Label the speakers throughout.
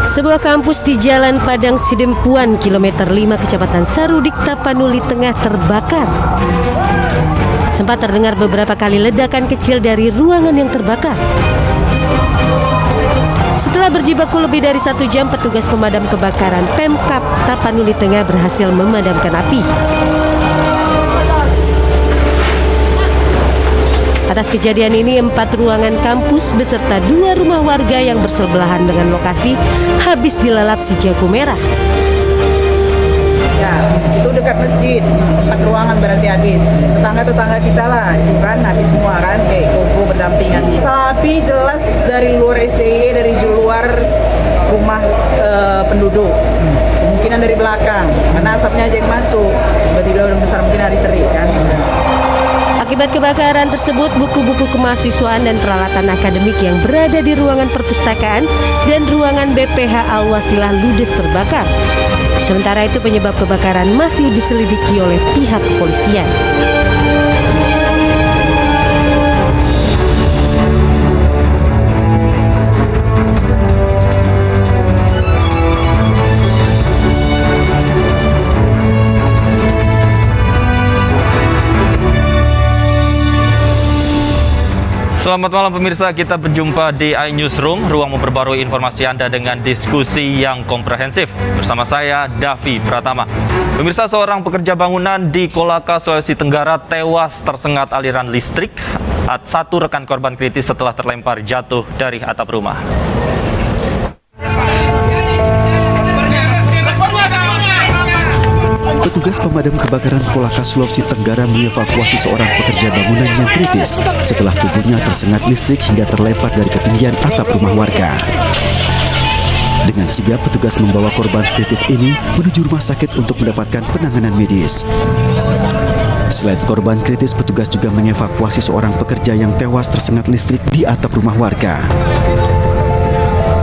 Speaker 1: Sebuah kampus di Jalan Padang Sidempuan, kilometer 5 Kecamatan Sarudik, Tapanuli Tengah terbakar. Sempat terdengar beberapa kali ledakan kecil dari ruangan yang terbakar. Setelah berjibaku lebih dari 1 jam, petugas pemadam kebakaran Pemkab Tapanuli Tengah berhasil memadamkan api. Atas kejadian ini, 4 ruangan kampus beserta 2 rumah warga yang bersebelahan dengan lokasi habis dilalap si jago merah.
Speaker 2: Ya, itu dekat masjid, 4 ruangan berarti habis. Tetangga-tetangga kita lah, itu kan habis semua kan, kayak koko berdampingan. Api jelas dari luar SDI, dari luar rumah penduduk. Kemungkinan dari belakang, karena asapnya aja yang masuk. Tiba-tiba udah besar, mungkin hari terik kan.
Speaker 1: Akibat kebakaran tersebut, buku-buku kemahasiswaan dan peralatan akademik yang berada di ruangan perpustakaan dan ruangan BPH Al-Wasilah ludes terbakar. Sementara itu, penyebab kebakaran masih diselidiki oleh pihak kepolisian.
Speaker 3: Selamat malam pemirsa, kita berjumpa di iNewsroom, ruang memperbarui informasi Anda dengan diskusi yang komprehensif. Bersama saya, Davi Pratama. Pemirsa, seorang pekerja bangunan di Kolaka, Sulawesi Tenggara tewas tersengat aliran listrik. 1 rekan korban kritis setelah terlempar jatuh dari atap rumah.
Speaker 4: Petugas pemadam kebakaran Kolaka, Sulawesi Tenggara mengevakuasi seorang pekerja bangunan yang kritis setelah tubuhnya tersengat listrik hingga terlempar dari ketinggian atap rumah warga. Dengan sigap, petugas membawa korban kritis ini menuju rumah sakit untuk mendapatkan penanganan medis. Selain korban kritis, petugas juga mengevakuasi seorang pekerja yang tewas tersengat listrik di atap rumah warga.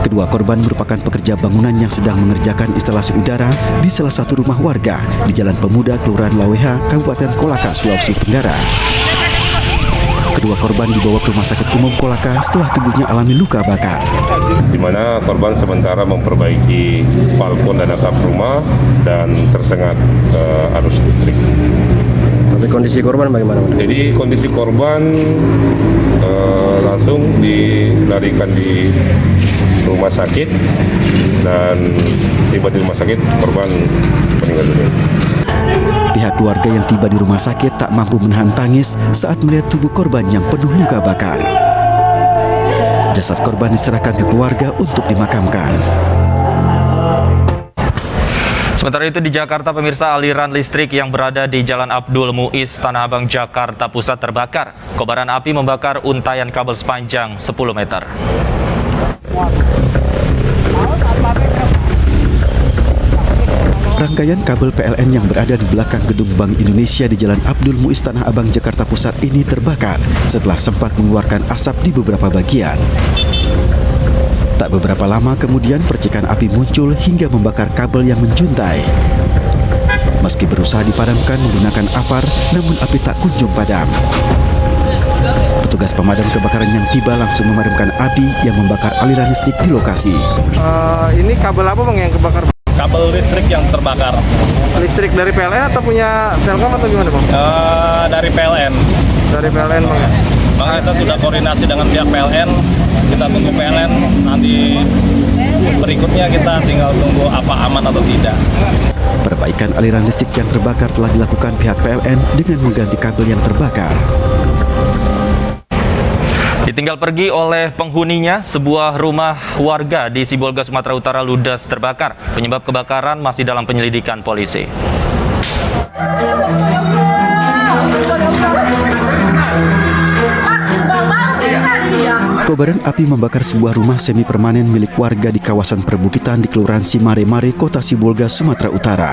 Speaker 4: Kedua korban merupakan pekerja bangunan yang sedang mengerjakan instalasi udara di salah satu rumah warga di Jalan Pemuda, Kelurahan Laweha, Kabupaten Kolaka, Sulawesi Tenggara. Kedua korban dibawa ke Rumah Sakit Umum Kolaka setelah tubuhnya alami luka bakar.
Speaker 5: Di mana korban sementara memperbaiki balkon dan atap rumah dan tersengat arus listrik.
Speaker 6: Tapi kondisi korban bagaimana?
Speaker 5: Jadi kondisi korban langsung dilarikan di rumah sakit, dan tiba di rumah sakit korban meninggal dunia.
Speaker 4: Pihak keluarga yang tiba di rumah sakit tak mampu menahan tangis saat melihat tubuh korban yang penuh luka bakar. Jasad korban diserahkan ke keluarga untuk dimakamkan.
Speaker 3: Sementara itu di Jakarta, pemirsa, aliran listrik yang berada di Jalan Abdul Muiz, Tanah Abang, Jakarta Pusat terbakar. Kobaran api membakar untayan kabel sepanjang 10 meter.
Speaker 4: Rangkaian kabel PLN yang berada di belakang gedung Bank Indonesia di Jalan Abdul Muiz, Tanah Abang, Jakarta Pusat ini terbakar setelah sempat mengeluarkan asap di beberapa bagian. Tak beberapa lama kemudian percikan api muncul hingga membakar kabel yang menjuntai. Meski berusaha dipadamkan menggunakan apar, namun api tak kunjung padam. Petugas pemadam kebakaran yang tiba langsung memadamkan api yang membakar aliran listrik di lokasi.
Speaker 6: Ini kabel apa bang yang kebakar?
Speaker 7: Kabel listrik yang terbakar.
Speaker 6: Listrik dari PLN atau punya Telkom atau gimana bang?
Speaker 7: Dari PLN.
Speaker 6: Dari PLN bang ya?
Speaker 7: Bang, kita sudah koordinasi dengan pihak PLN. Kita tunggu PLN, nanti berikutnya kita tinggal tunggu apa aman atau tidak.
Speaker 4: Perbaikan aliran listrik yang terbakar telah dilakukan pihak PLN dengan mengganti kabel yang terbakar.
Speaker 3: Ditinggal pergi oleh penghuninya, sebuah rumah warga di Sibolga, Sumatera Utara ludes terbakar. Penyebab kebakaran masih dalam penyelidikan polisi.
Speaker 4: Kobaran api membakar sebuah rumah semi permanen milik warga di kawasan perbukitan di Kelurahan Simare-Mare, Kota Sibolga, Sumatera Utara.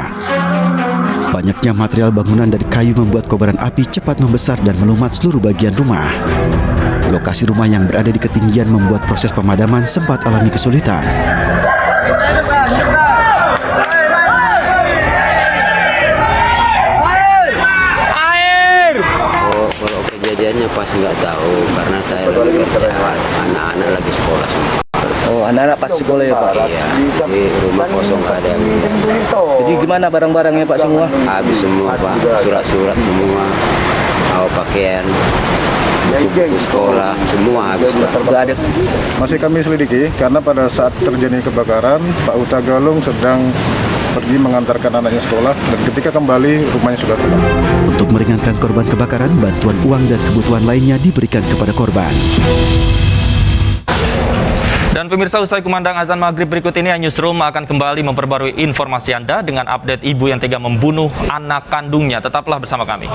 Speaker 4: Banyaknya material bangunan dari kayu membuat kobaran api cepat membesar dan melumat seluruh bagian rumah. Lokasi rumah yang berada di ketinggian membuat proses pemadaman sempat alami kesulitan.
Speaker 8: Kalau kejadiannya pas nggak tahu karena saya lagi kerja, anak-anak lagi sekolah semua.
Speaker 6: Oh,
Speaker 8: Anak-anak pas sekolah ya Pak?
Speaker 9: Iya, di rumah kosong ada yang
Speaker 8: Jadi gimana barang-barangnya Pak semua?
Speaker 9: habis semua Pak, surat-surat semua, mau pakaian, buku sekolah, semua habis Pak.
Speaker 8: Nggak ada.
Speaker 10: Masih kami selidiki karena pada saat terjadi kebakaran, Pak Uta Galung sedang pergi mengantarkan anaknya sekolah dan ketika kembali rumahnya sudah tutup.
Speaker 4: Untuk meringankan korban kebakaran, bantuan uang dan kebutuhan lainnya diberikan kepada korban.
Speaker 3: Dan pemirsa, usai kumandang azan maghrib berikut ini, Newsroom akan kembali memperbarui informasi Anda dengan update ibu yang tega membunuh anak kandungnya. Tetaplah bersama kami.